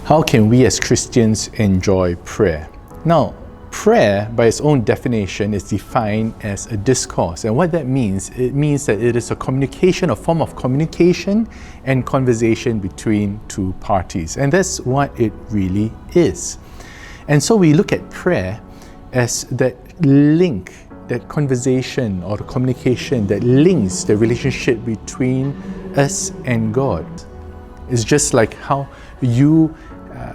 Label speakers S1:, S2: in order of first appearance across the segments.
S1: How can we as Christians enjoy prayer? Now, prayer, by its own definition, is defined as a discourse. And what that means, it means that it is a communication, a form of communication and conversation between two parties. And that's what it really is. And so we look at prayer as that link, that conversation or the communication that links the relationship between us and God. It's just like how you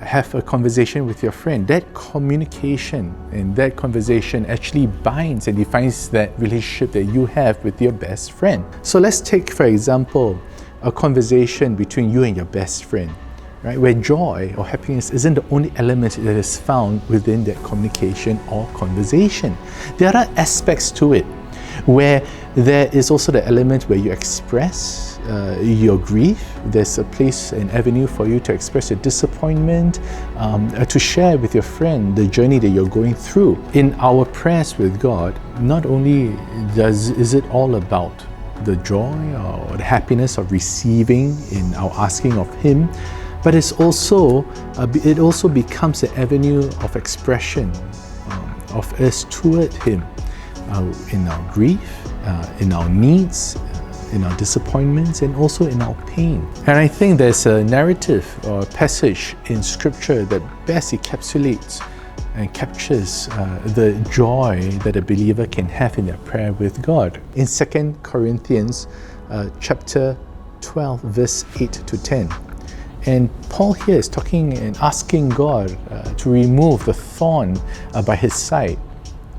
S1: have a conversation with your friend. That communication and that conversation actually binds and defines that relationship that you have with your best friend. So let's take, for example, a conversation between you and your best friend, right? Where joy or happiness isn't the only element that is found within that communication or conversation. There are aspects to it where there is also the element where you express your grief. There's a place, an avenue for you to express your disappointment, to share with your friend the journey that you're going through. In our prayers with God, not only is it all about the joy or the happiness of receiving in our asking of Him, but it also becomes an avenue of expression of us toward Him in our grief, in our needs, in our disappointments, and also in our pain. And I think there's a narrative or a passage in Scripture that best encapsulates and captures the joy that a believer can have in their prayer with God. In 2 Corinthians chapter 12, verse 8 to 10. And Paul here is talking and asking God to remove the thorn by his side.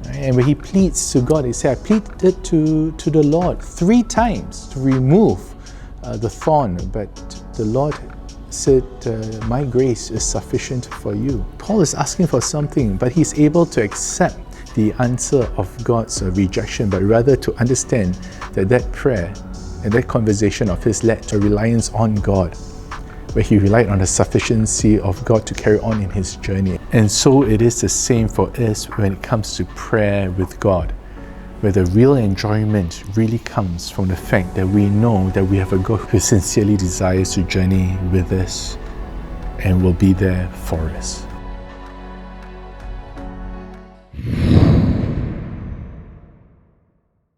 S1: And when he pleads to God, he said, I pleaded to the Lord 3 times to remove the thorn, but the Lord said, my grace is sufficient for you. Paul is asking for something, but he's able to accept the answer of God's rejection, but rather to understand that that prayer and that conversation of his led to reliance on God, where he relied on the sufficiency of God to carry on in his journey. And so it is the same for us when it comes to prayer with God, where the real enjoyment really comes from the fact that we know that we have a God who sincerely desires to journey with us and will be there for us.